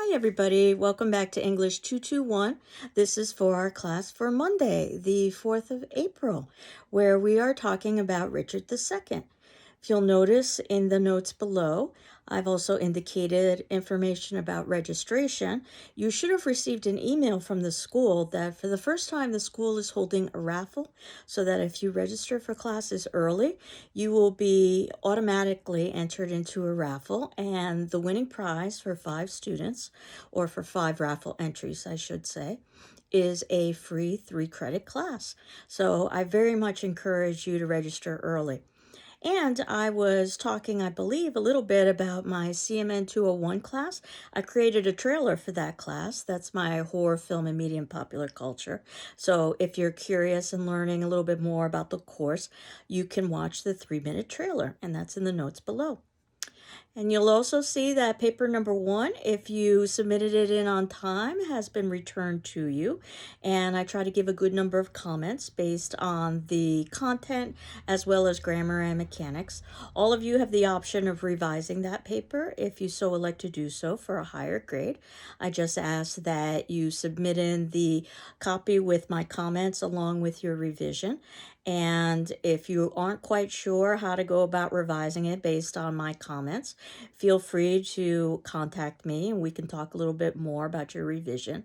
Hi, everybody. Welcome back to English 221. This is for our class for Monday, the 4th of April, where we are talking about Richard II. If you'll notice in the notes below, I've also indicated information about registration. You should have received an email from the school that for the first time the school is holding a raffle so that if you register for classes early, you will be automatically entered into a raffle, and the winning prize for 5 students, or for 5 raffle entries, I should say, is a free 3-credit class. So I very much encourage you to register early. And I was talking, I believe, a little bit about my CMN 201 class. I created a trailer for that class. That's my horror film and medium popular culture. So if you're curious and learning a little bit more about the course, you can watch the 3-minute trailer, and that's in the notes below. And you'll also see that paper number 1, if you submitted it in on time, has been returned to you. And I try to give a good number of comments based on the content as well as grammar and mechanics. All of you have the option of revising that paper if you so elect to do so for a higher grade. I just ask that you submit in the copy with my comments along with your revision. And if you aren't quite sure how to go about revising it based on my comments, feel free to contact me and we can talk a little bit more about your revision.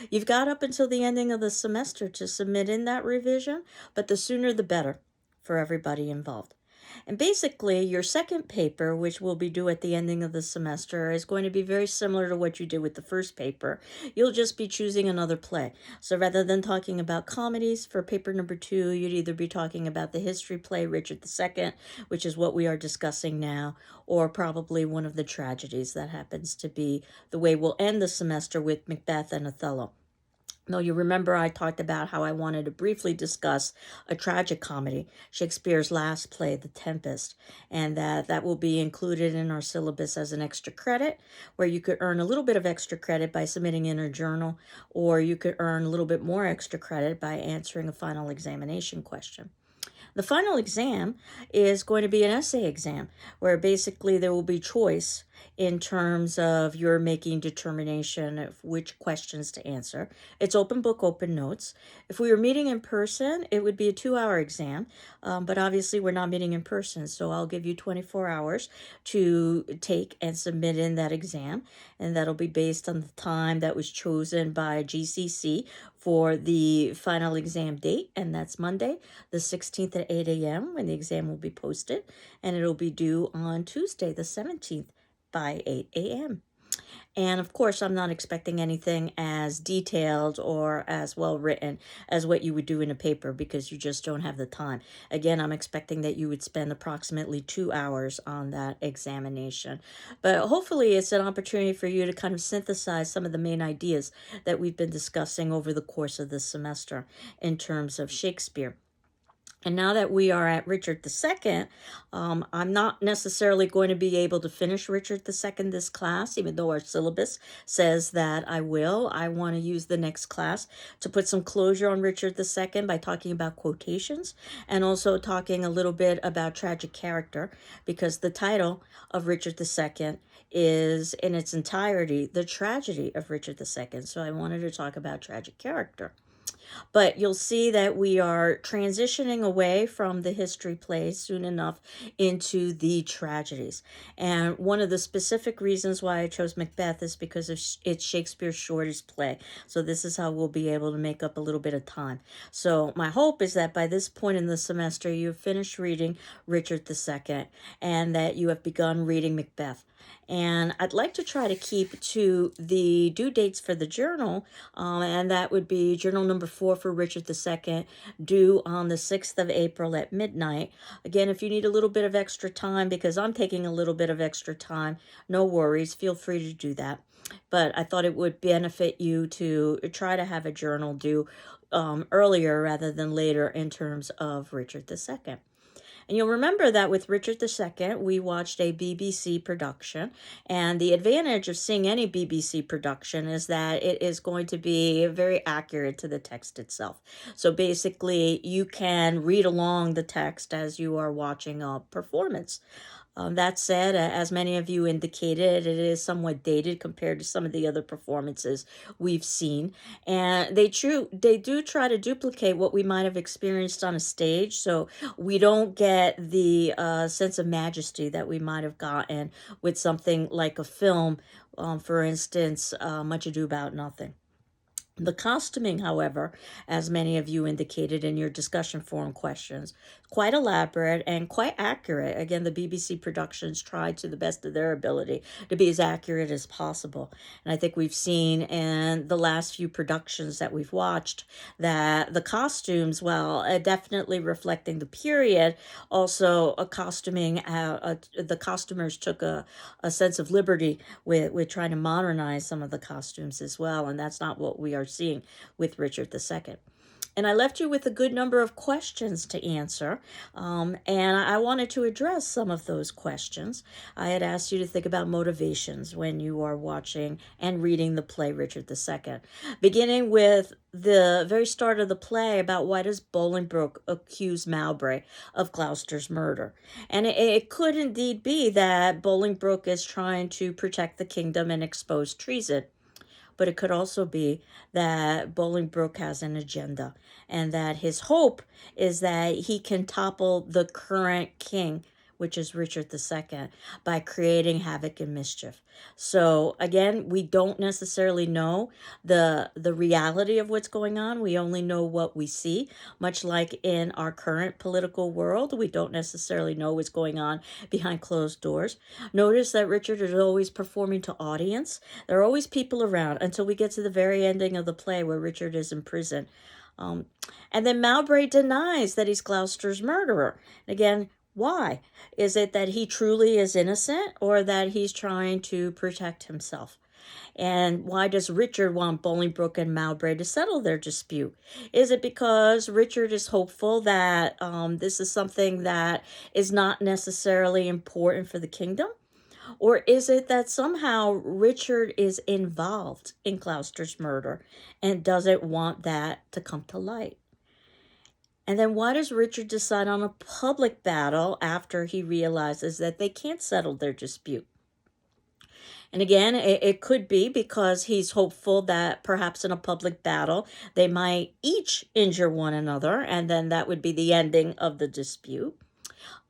You've got up until the ending of the semester to submit in that revision, but the sooner the better for everybody involved. And basically, your second paper, which will be due at the ending of the semester, is going to be very similar to what you did with the first paper. You'll just be choosing another play. So rather than talking about comedies for paper number 2, you'd either be talking about the history play Richard II, which is what we are discussing now, or probably one of the tragedies that happens to be the way we'll end the semester with Macbeth and Othello. Now, you remember I talked about how I wanted to briefly discuss a tragic comedy, Shakespeare's last play, The Tempest, and that will be included in our syllabus as an extra credit, where you could earn a little bit of extra credit by submitting in a journal, or you could earn a little bit more extra credit by answering a final examination question. The final exam is going to be an essay exam where basically there will be choice in terms of your making determination of which questions to answer. It's open book, open notes. If we were meeting in person, it would be a 2-hour exam, but obviously we're not meeting in person, so I'll give you 24 hours to take and submit in that exam, and that'll be based on the time that was chosen by GCC for the final exam date, and that's Monday, the 16th at 8 a.m. when the exam will be posted, and it'll be due on Tuesday, the 17th by 8 a.m. And of course, I'm not expecting anything as detailed or as well written as what you would do in a paper because you just don't have the time. Again, I'm expecting that you would spend approximately 2 hours on that examination. But hopefully it's an opportunity for you to kind of synthesize some of the main ideas that we've been discussing over the course of this semester in terms of Shakespeare. And now that we are at Richard II, I'm not necessarily going to be able to finish Richard II this class, even though our syllabus says that I will. I want to use the next class to put some closure on Richard II by talking about quotations and also talking a little bit about tragic character, because the title of Richard II is in its entirety the tragedy of Richard II. So I wanted to talk about tragic character. But you'll see that we are transitioning away from the history plays soon enough into the tragedies. And one of the specific reasons why I chose Macbeth is because it's Shakespeare's shortest play. So this is how we'll be able to make up a little bit of time. So my hope is that by this point in the semester, you've finished reading Richard II and that you have begun reading Macbeth. And I'd like to try to keep to the due dates for the journal, and that would be journal number 4 for Richard II, due on the 6th of April at midnight. Again, if you need a little bit of extra time, because I'm taking a little bit of extra time, no worries, feel free to do that. But I thought it would benefit you to try to have a journal due earlier rather than later in terms of Richard II. And you'll remember that with Richard II, we watched a BBC production. And the advantage of seeing any BBC production is that it is going to be very accurate to the text itself. So basically, you can read along the text as you are watching a performance. That said, as many of you indicated, it is somewhat dated compared to some of the other performances we've seen, and they do try to duplicate what we might have experienced on a stage, so we don't get the sense of majesty that we might have gotten with something like a film, for instance, Much Ado About Nothing. The costuming, however, as many of you indicated in your discussion forum questions, quite elaborate and quite accurate. Again, the BBC productions tried to the best of their ability to be as accurate as possible. And I think we've seen in the last few productions that we've watched that the costumes, while definitely reflecting the period, also a costuming, the costumers took a sense of liberty with trying to modernize some of the costumes as well. And that's not what we are seeing with Richard II. And I left you with a good number of questions to answer, and I wanted to address some of those questions. I had asked you to think about motivations when you are watching and reading the play Richard II, beginning with the very start of the play about why does Bolingbroke accuse Mowbray of Gloucester's murder. And it could indeed be that Bolingbroke is trying to protect the kingdom and expose treason, but it could also be that Bolingbroke has an agenda and that his hope is that he can topple the current king, which is Richard II, by creating havoc and mischief. So again, we don't necessarily know the reality of what's going on. We only know what we see, much like in our current political world. We don't necessarily know what's going on behind closed doors. Notice that Richard is always performing to audience. There are always people around until we get to the very ending of the play where Richard is in prison. And then Mowbray denies that he's Gloucester's murderer. Again, why? Is it that he truly is innocent or that he's trying to protect himself? And why does Richard want Bolingbroke and Mowbray to settle their dispute? Is it because Richard is hopeful that this is something that is not necessarily important for the kingdom? Or is it that somehow Richard is involved in Gloucester's murder and doesn't want that to come to light? And then why does Richard decide on a public battle after he realizes that they can't settle their dispute? And again, it could be because he's hopeful that perhaps in a public battle, they might each injure one another, and then that would be the ending of the dispute.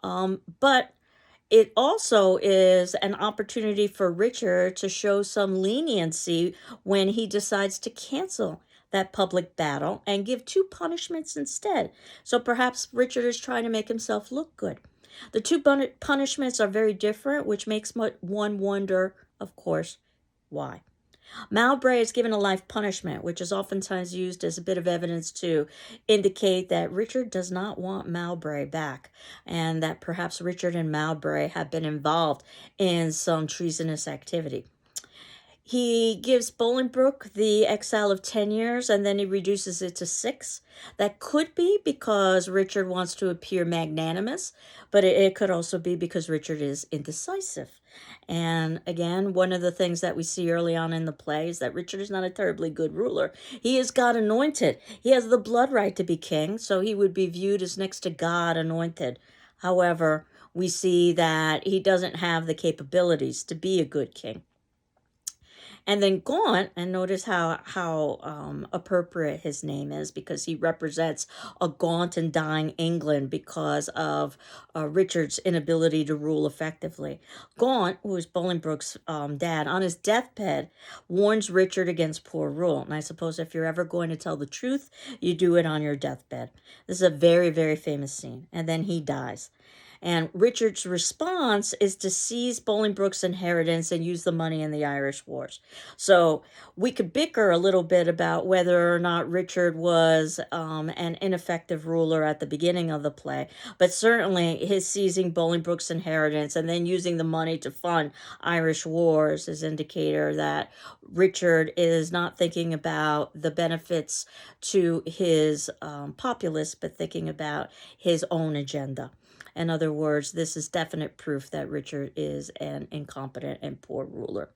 But it also is an opportunity for Richard to show some leniency when he decides to cancel that public battle and give two punishments instead. So perhaps Richard is trying to make himself look good. The two punishments are very different, which makes one wonder, of course, why. Mowbray is given a life punishment, which is oftentimes used as a bit of evidence to indicate that Richard does not want Mowbray back, and that perhaps Richard and Mowbray have been involved in some treasonous activity. He gives Bolingbroke the exile of 10 years and then he reduces it to 6. That could be because Richard wants to appear magnanimous, but it could also be because Richard is indecisive. And again, one of the things that we see early on in the play is that Richard is not a terribly good ruler. He is God anointed. He has the blood right to be king, so he would be viewed as next to God anointed. However, we see that he doesn't have the capabilities to be a good king. And then Gaunt, and notice how appropriate his name is because he represents a gaunt and dying England because of Richard's inability to rule effectively. Gaunt, who is Bolingbroke's dad, on his deathbed warns Richard against poor rule. And I suppose if you're ever going to tell the truth, you do it on your deathbed. This is a very, very famous scene. And then he dies. And Richard's response is to seize Bolingbroke's inheritance and use the money in the Irish Wars. So we could bicker a little bit about whether or not Richard was an ineffective ruler at the beginning of the play, but certainly his seizing Bolingbroke's inheritance and then using the money to fund Irish wars is indicator that Richard is not thinking about the benefits to his populace, but thinking about his own agenda. In other words, this is definite proof that Richard is an incompetent and poor ruler.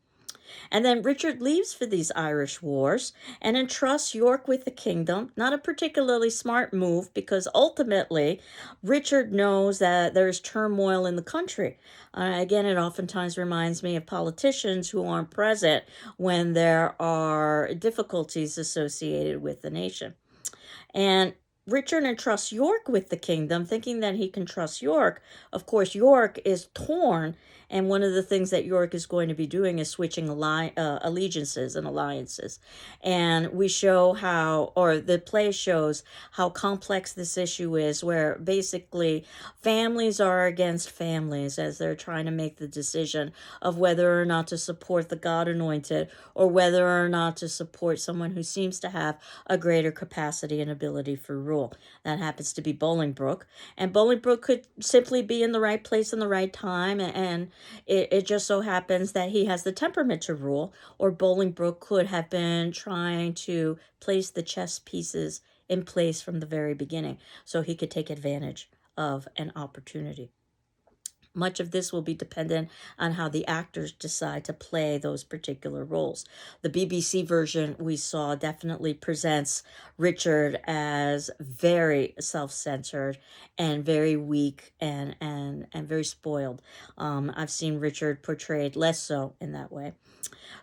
And then Richard leaves for these Irish wars and entrusts York with the kingdom. Not a particularly smart move, because ultimately Richard knows that there's turmoil in the country. Again, it oftentimes reminds me of politicians who aren't present when there are difficulties associated with the nation. And Richard entrusts York with the kingdom, thinking that he can trust York. Of course, York is torn, and one of the things that York is going to be doing is switching allegiances and alliances. And we show how, or the play shows how complex this issue is, where basically families are against families as they're trying to make the decision of whether or not to support the God anointed, or whether or not to support someone who seems to have a greater capacity and ability for rule. That happens to be Bolingbroke. And Bolingbroke could simply be in the right place in the right time, and it just so happens that he has the temperament to rule, or Bolingbroke could have been trying to place the chess pieces in place from the very beginning so he could take advantage of an opportunity. Much of this will be dependent on how the actors decide to play those particular roles. The BBC version we saw definitely presents Richard as very self-centered and very weak and very spoiled. I've seen Richard portrayed less so in that way.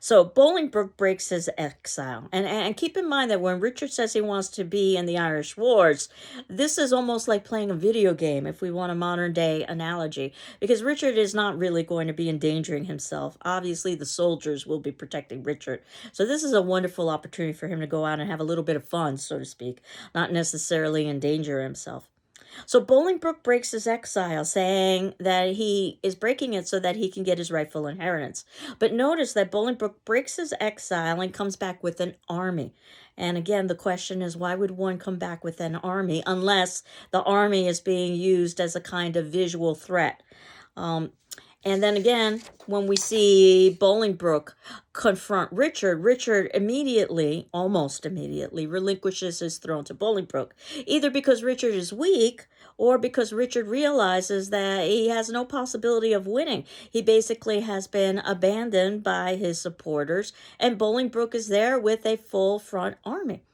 So Bolingbroke breaks his exile. And keep in mind that when Richard says he wants to be in the Irish Wars, this is almost like playing a video game, if we want a modern day analogy, because Richard is not really going to be endangering himself. Obviously, the soldiers will be protecting Richard. So this is a wonderful opportunity for him to go out and have a little bit of fun, so to speak, not necessarily endanger himself. So Bolingbroke breaks his exile, saying that he is breaking it so that he can get his rightful inheritance. But notice that Bolingbroke breaks his exile and comes back with an army. And again, the question is, why would one come back with an army unless the army is being used as a kind of visual threat? And then again, when we see Bolingbroke confront Richard, Richard immediately, almost immediately, relinquishes his throne to Bolingbroke, either because Richard is weak or because Richard realizes that he has no possibility of winning. He basically has been abandoned by his supporters, and Bolingbroke is there with a full front army.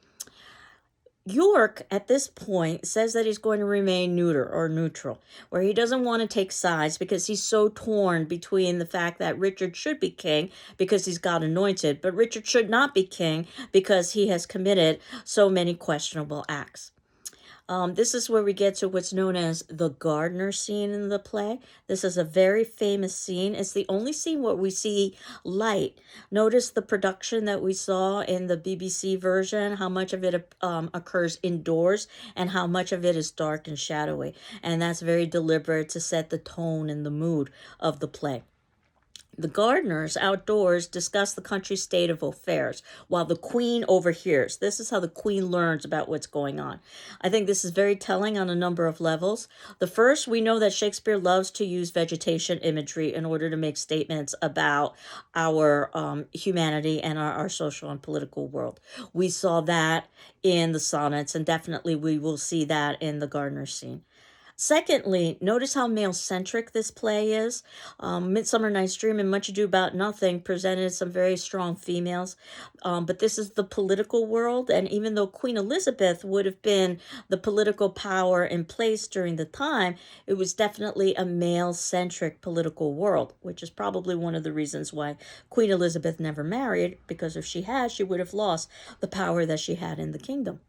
York, at this point, says that he's going to remain neutral, where he doesn't want to take sides because he's so torn between the fact that Richard should be king because he's God anointed, but Richard should not be king because he has committed so many questionable acts. This is where we get to what's known as the gardener scene in the play. This is a very famous scene. It's the only scene where we see light. Notice the production that we saw in the BBC version, how much of it occurs indoors and how much of it is dark and shadowy. And that's very deliberate to set the tone and the mood of the play. The gardeners outdoors discuss the country's state of affairs while the queen overhears. This is how the queen learns about what's going on. I think this is very telling on a number of levels. The first, we know that Shakespeare loves to use vegetation imagery in order to make statements about our humanity and our social and political world. We saw that in the sonnets, and definitely we will see that in the gardener scene. Secondly, notice how male-centric this play is. Midsummer Night's Dream and Much Ado About Nothing presented some very strong females, but this is the political world, and even though Queen Elizabeth would have been the political power in place during the time, it was definitely a male-centric political world, which is probably one of the reasons why Queen Elizabeth never married, because if she had, she would have lost the power that she had in the kingdom.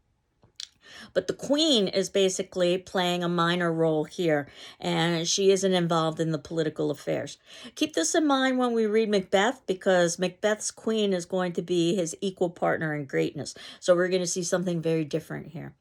But the queen is basically playing a minor role here, and she isn't involved in the political affairs. Keep this in mind when we read Macbeth, because Macbeth's queen is going to be his equal partner in greatness. So we're going to see something very different here.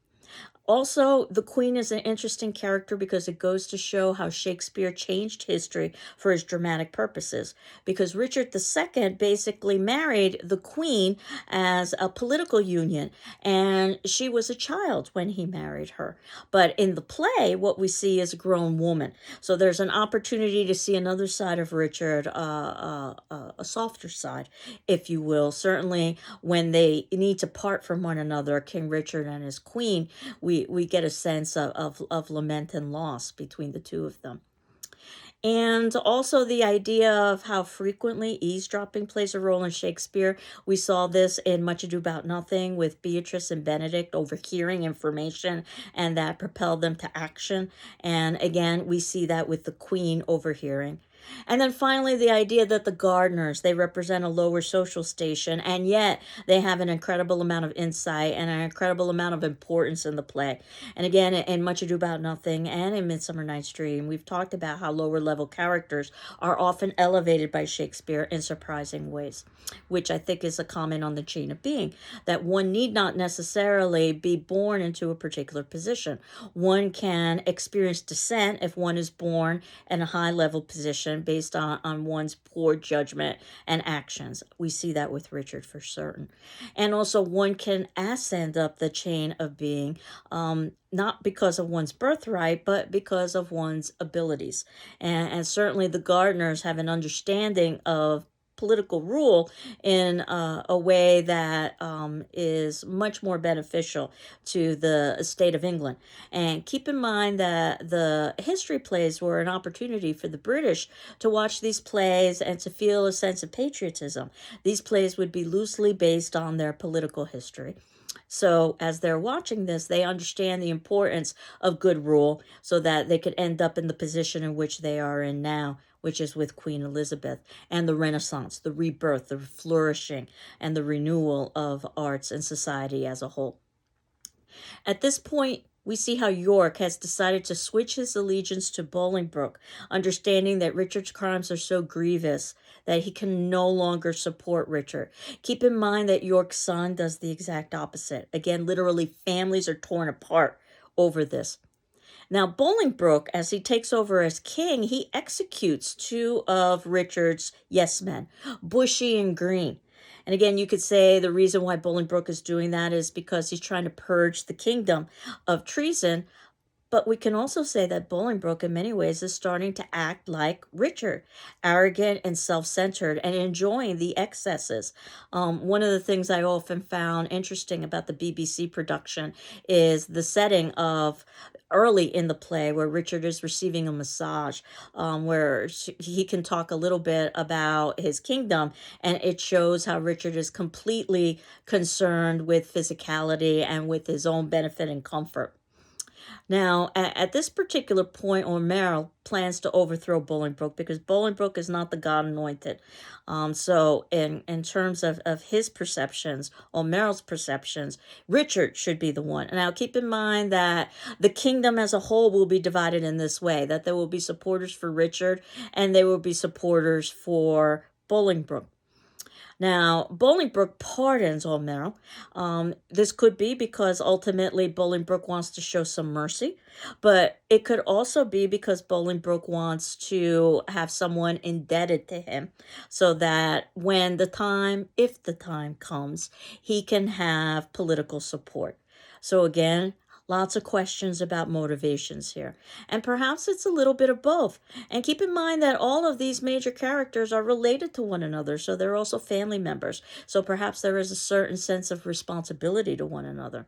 Also, the queen is an interesting character because it goes to show how Shakespeare changed history for his dramatic purposes. Because Richard II basically married the queen as a political union, and she was a child when he married her. But in the play, what we see is a grown woman. So there's an opportunity to see another side of Richard, a softer side, if you will. Certainly, when they need to part from one another, King Richard and his queen, we get a sense of lament and loss between the two of them. And also the idea of how frequently eavesdropping plays a role in Shakespeare. We saw this in Much Ado About Nothing with Beatrice and Benedict overhearing information, and that propelled them to action. And again, we see that with the Queen overhearing. And then finally, the idea that the gardeners, they represent a lower social station, and yet they have an incredible amount of insight and an incredible amount of importance in the play. And again, in Much Ado About Nothing and in Midsummer Night's Dream, we've talked about how lower level characters are often elevated by Shakespeare in surprising ways, which I think is a comment on the chain of being, that one need not necessarily be born into a particular position. One can experience descent if one is born in a high level position based on one's poor judgment and actions. We see that with Richard for certain. And also, one can ascend up the chain of being, not because of one's birthright, but because of one's abilities. And certainly the gardeners have an understanding of political rule in a way that is much more beneficial to the state of England. And keep in mind that the history plays were an opportunity for the British to watch these plays and to feel a sense of patriotism. These plays would be loosely based on their political history. So as they're watching this, they understand the importance of good rule so that they could end up in the position in which they are in now, which is with Queen Elizabeth, and the Renaissance, the rebirth, the flourishing, and the renewal of arts and society as a whole. At this point, we see how York has decided to switch his allegiance to Bolingbroke, understanding that Richard's crimes are so grievous that he can no longer support Richard. Keep in mind that York's son does the exact opposite. Again, literally, families are torn apart over this. Now, Bolingbroke, as he takes over as king, he executes two of Richard's yes men, Bushy and Green. And again, you could say the reason why Bolingbroke is doing that is because he's trying to purge the kingdom of treason. But we can also say that Bolingbroke, in many ways, is starting to act like Richard, arrogant and self centered, and enjoying the excesses. One of the things I often found interesting about the BBC production is the setting of early in the play where Richard is receiving a massage, where he can talk a little bit about his kingdom, and it shows how Richard is completely concerned with physicality and with his own benefit and comfort. Now, at this particular point, O'Merrill plans to overthrow Bolingbroke because Bolingbroke is not the God anointed. So, in terms of his perceptions, O'Merrill's perceptions, Richard should be the one. Now, keep in mind that the kingdom as a whole will be divided in this way, that there will be supporters for Richard and there will be supporters for Bolingbroke. Now, Bolingbroke pardons O'Merrill. This could be because ultimately Bolingbroke wants to show some mercy, but it could also be because Bolingbroke wants to have someone indebted to him so that when the time, if the time comes, he can have political support. So again, lots of questions about motivations here. And perhaps it's a little bit of both. And keep in mind that all of these major characters are related to one another, so they're also family members. So perhaps there is a certain sense of responsibility to one another.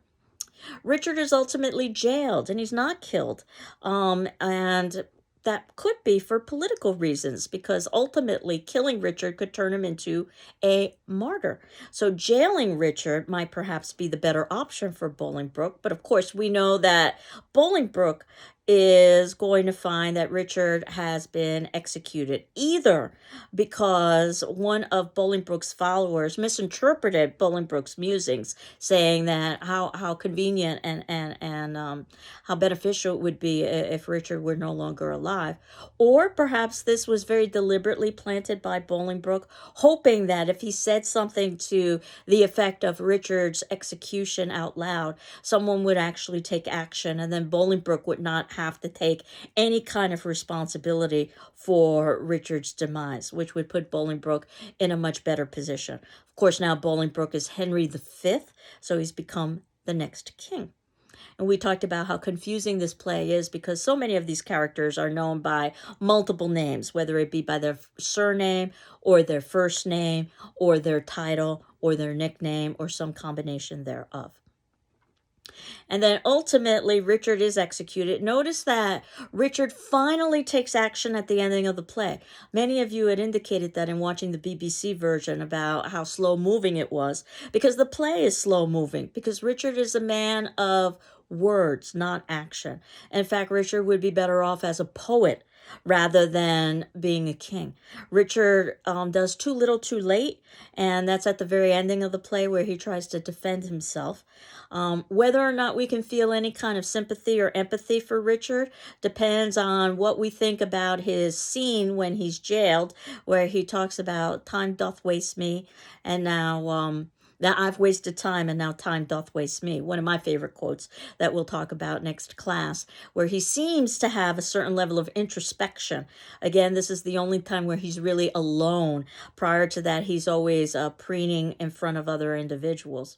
Richard is ultimately jailed and he's not killed. And that could be for political reasons because ultimately killing Richard could turn him into a martyr. So jailing Richard might perhaps be the better option for Bolingbroke. But of course, we know that Bolingbroke is going to find that Richard has been executed, either because one of Bolingbroke's followers misinterpreted Bolingbroke's musings, saying that how convenient and how beneficial it would be if Richard were no longer alive, or perhaps this was very deliberately planted by Bolingbroke, hoping that if he said something to the effect of Richard's execution out loud, someone would actually take action, and then Bolingbroke would not have to take any kind of responsibility for Richard's demise, which would put Bolingbroke in a much better position. Of course, now Bolingbroke is Henry V, so he's become the next king. And we talked about how confusing this play is because so many of these characters are known by multiple names, whether it be by their surname or their first name or their title or their nickname or some combination thereof. And then ultimately, Richard is executed. Notice that Richard finally takes action at the ending of the play. Many of you had indicated that in watching the BBC version about how slow moving it was, because the play is slow moving, because Richard is a man of words, not action. In fact, Richard would be better off as a poet rather than being a king. Richard does too little too late, and that's at the very ending of the play where he tries to defend himself. Whether or not we can feel any kind of sympathy or empathy for Richard depends on what we think about his scene when he's jailed, where he talks about time doth waste me, and now I've wasted time, and now time doth waste me. One of my favorite quotes that we'll talk about next class, where he seems to have a certain level of introspection. Again, this is the only time where he's really alone. Prior to that, he's always preening in front of other individuals.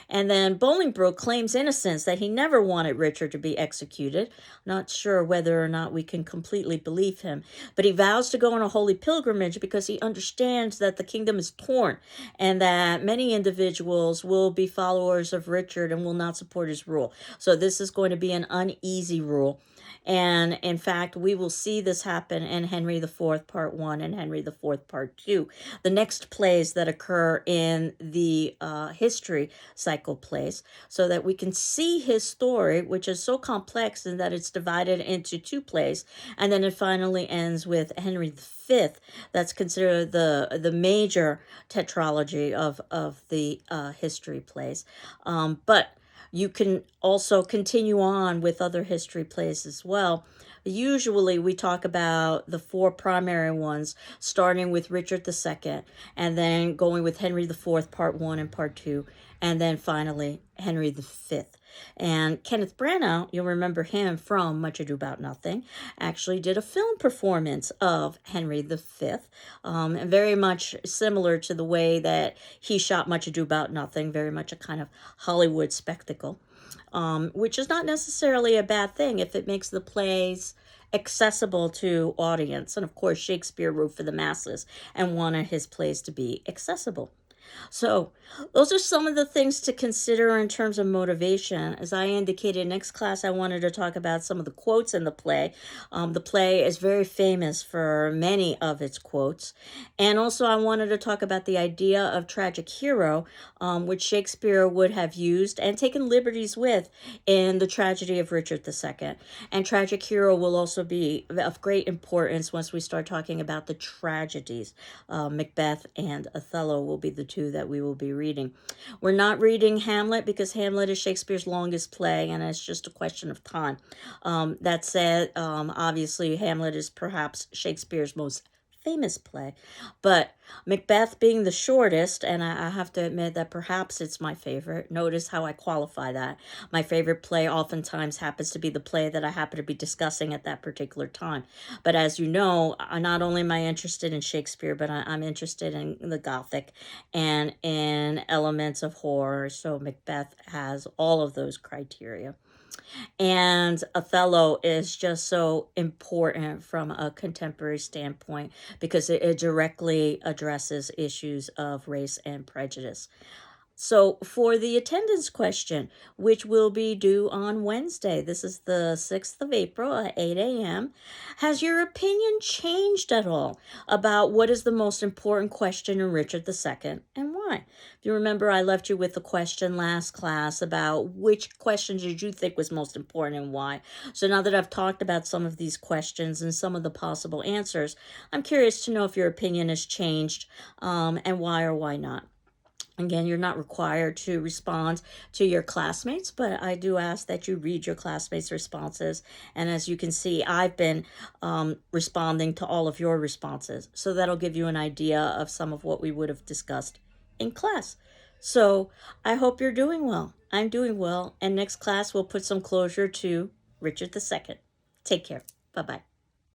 And then Bolingbroke claims innocence, that he never wanted Richard to be executed. Not sure whether or not we can completely believe him, but he vows to go on a holy pilgrimage because he understands that the kingdom is torn and that many individuals will be followers of Richard and will not support his rule. So this is going to be an uneasy rule. And in fact, we will see this happen in Henry IV Part 1 and Henry IV Part 2. The next plays that occur in the history cycle plays, so that we can see his story, which is so complex in that it's divided into two plays. And then it finally ends with Henry V. That's considered the major tetralogy of the history plays. But you can also continue on with other history plays as well. Usually we talk about the four primary ones, starting with Richard II, and then going with Henry IV, Part 1 and Part 2, and then finally Henry V. And Kenneth Branagh, you'll remember him from Much Ado About Nothing, actually did a film performance of Henry V, and very much similar to the way that he shot Much Ado About Nothing, very much a kind of Hollywood spectacle, which is not necessarily a bad thing if it makes the plays accessible to audience. And of course, Shakespeare wrote for the masses and wanted his plays to be accessible. So those are some of the things to consider in terms of motivation. As I indicated, next class I wanted to talk about some of the quotes in the play. The play is very famous for many of its quotes. And also I wanted to talk about the idea of tragic hero, which Shakespeare would have used and taken liberties with in the tragedy of Richard II. And tragic hero will also be of great importance once we start talking about the tragedies. Macbeth and Othello will be the two that we will be reading. We're not reading Hamlet because Hamlet is Shakespeare's longest play, and it's just a question of time. That said, obviously Hamlet is perhaps Shakespeare's most famous play, but Macbeth being the shortest, and I have to admit that perhaps it's my favorite. Notice how I qualify that. My favorite play oftentimes happens to be the play that I happen to be discussing at that particular time. But as you know, not only am I interested in Shakespeare, but I'm interested in the Gothic and in elements of horror. So Macbeth has all of those criteria. And Othello is just so important from a contemporary standpoint because it directly addresses issues of race and prejudice. So for the attendance question, which will be due on Wednesday, this is the 6th of April at 8 a.m., has your opinion changed at all about what is the most important question in Richard II and why? If you remember, I left you with a question last class about which questions did you think was most important and why. So now that I've talked about some of these questions and some of the possible answers, I'm curious to know if your opinion has changed and why or why not. Again, you're not required to respond to your classmates, but I do ask that you read your classmates' responses. And as you can see, I've been responding to all of your responses. So that'll give you an idea of some of what we would have discussed in class. So I hope you're doing well. I'm doing well. And next class, we'll put some closure to Richard II. Take care. Bye-bye.